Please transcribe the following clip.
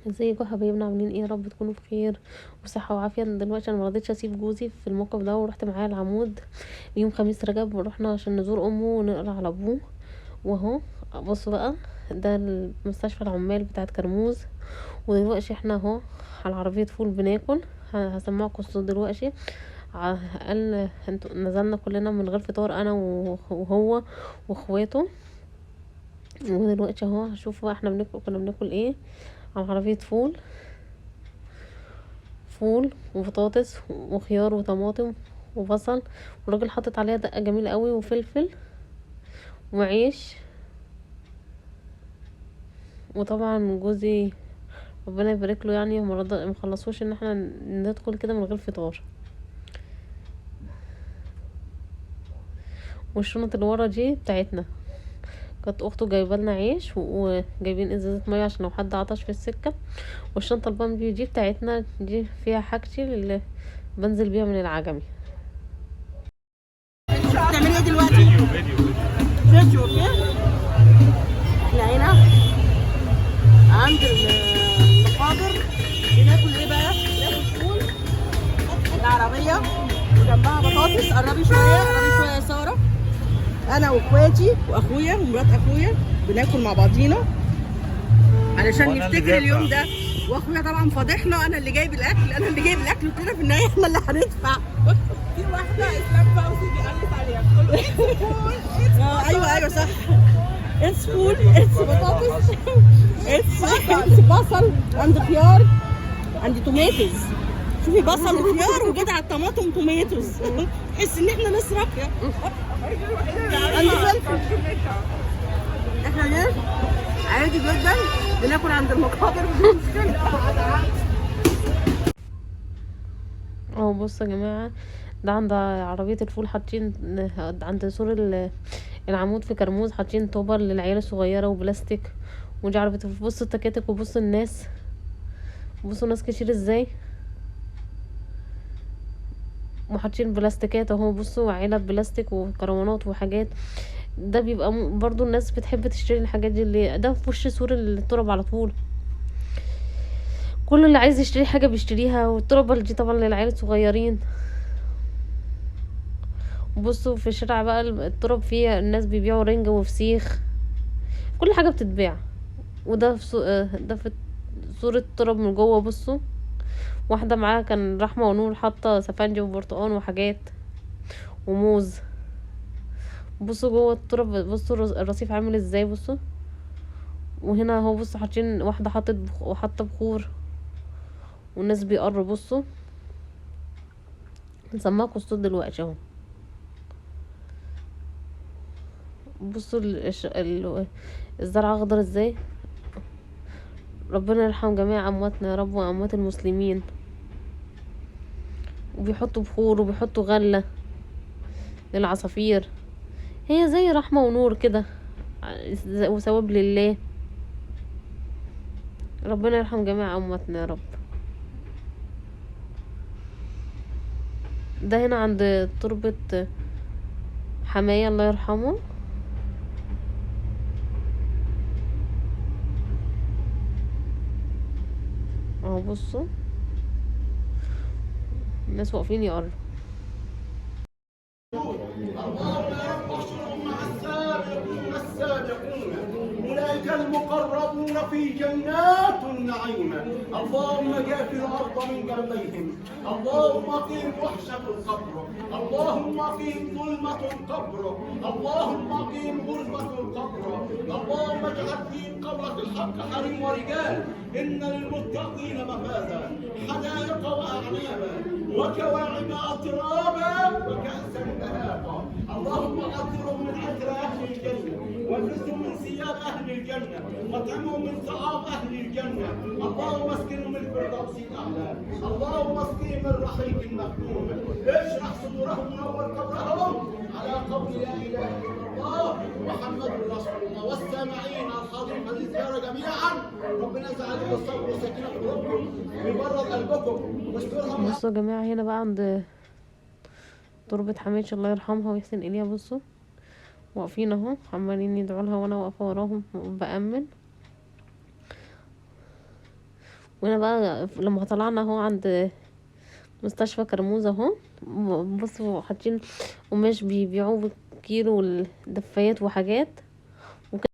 ازيكم يا حبايبنا، عاملين ايه؟ يا رب تكونوا بخير وصحه وعافيه. دلوقتي انا مرضتش اسيب جوزي في الموقف ده، ورحت معاه العمود يوم خميس رجب، ورحنا عشان نزور امه ونقرا على ابوه. واهو بصوا بقى، ده المستشفى العمال بتاعت كرموز. ودلوقتي احنا اهو على عربيه فول بناكل. هسمعكم الصوت دلوقتي. قال انتوا نزلنا كلنا من غير فطار، انا وهو واخواته. ودلوقتي اهو هشوف احنا كنا بناكل ايه. على عربيه فول وبطاطس وخيار وطماطم وبصل، والراجل حاطط عليها دقة جميلة قوي وفلفل وعيش. وطبعا جوزي ربنا يبارك له، يعني مخلصوش ان احنا ندخل كده من غير فطار. والشنط اللي ورا دي بتاعتنا، كانت اخته جايبه لنا عيش وجايبين ازازه ميه عشان لو حد عطش في السكه. والشنطه البامبي دي بتاعتنا، دي فيها حاجتي اللي بنزل بيها من العجمي. بتعملي ايه دلوقتي؟ فيديو اوكي. احنا هنا عند المقابر بناكل ايه بقى؟ بناكل فول. العربية وجنبها بطاطس. قربي شوية يا سارة. أنا وإخواتي وأخويا ومرات أخويا بناكل مع بعضينا علشان نفتكر اليوم ده. وأخويا طبعا فاضحنا، أنا اللي جايب الأكل وكده، في النهاية إحنا اللي هندفع. في واحدة اسلام فوزي بيقلب عليها ايوه صح. اتس فول، اتس بطاطس، اتس بصل عند خيار عند توماتوز. شوفي بصل وخيار وجد على الطماطم توماتوز. تحس ان احنا نسرق. عند فلفل. احنا ناس عادي جدا بناكل عند المقابر بدون مشكلة. اهو بصوا يا جماعه، ده عند عربيه الفول حاطين عند سور العمود في كرموز، حاطين طوبر للعيال الصغيره وبلاستيك. ودي عربيه الفول. بصوا التكاتك وبصوا الناس، بصوا ناس كتير ازاي، وحاطين بلاستيكات اهو. بصوا علب بلاستيك وكروانات وحاجات. ده بيبقى برضو الناس بتحب تشتري الحاجات دي، اللي ده في وش سور التراب على طول. كل اللي عايز يشتري حاجه بيشتريها. والتراب دي طبعا للعيال الصغيرين. بصوا في الشارع بقى التراب فيه الناس بيبيعوا رنجة وفسيخ، كل حاجة بتتباع. وده في ده في صورة تراب من جوه. بصوا واحدة معاها كان رحمة ونور حاطة سفنجة وبرتقان وحاجات وموز. بصوا جوه التراب، بصوا الرصيف عامل ازاي. بصوا وهنا اهو، بصوا حاطين واحدة حاطة بخور والناس بيقروا. بصوا هنسمعكوا الصوت دلوقتي اهو. بصوا الزرع اخضر ازاي. ربنا يرحم جميع امواتنا يا رب، واموات المسلمين. وبيحطوا بخور وبيحطوا غلة للعصافير، هي زي رحمة ونور كده وثواب لله. ربنا يرحم جميع امواتنا يا رب. ده هنا عند تربة حماية الله يرحمه. اهو بصوا الناس واقفين يقروا. أولئك المقربون في جنات النعيم. اللهم جاف الأرض من جنبيهم. اللهم قهم وحشة القبر. اللهم قهم ظلمة القبر. اللهم قهم غربة القبر. اللهم اجعل في قولة الحق حريم ورجال. إن للمتقين مفازا، حدائق وأعنابا وكواعب أترابا وكأسا دهاقا. اللهم عطرهم من عطر أهل الجنة، والبسهم من ثياب أهل الجنة، واطعمهم من طعام أهل الجنة. اللهم اسكنهم من الفردوس الأعلى. اللهم اسقهم من رحيق المختوم. اشرح صدورهم ونور قبرهم على قول لا إله إلا الله محمد رسول الله. والسامعين الحاضرين في الزيارة جميعا، ربنا يجعل لكم الصبر وسكينة قلوبكم ويبرد قلبكم واسترهم. بصوا يا جماعة هنا بقى عند تربة حماتي الله يرحمها ويحسن إليها. بصوا واقفين اهو عمالين يدعوا لها، وانا واقفة وراهم بأمن. وهنا بقى لما طلعنا اهو عند مستشفى كرموز اهو، بصوا حاطين قماش بيبيعوه بالكيلو، الدفايات وحاجات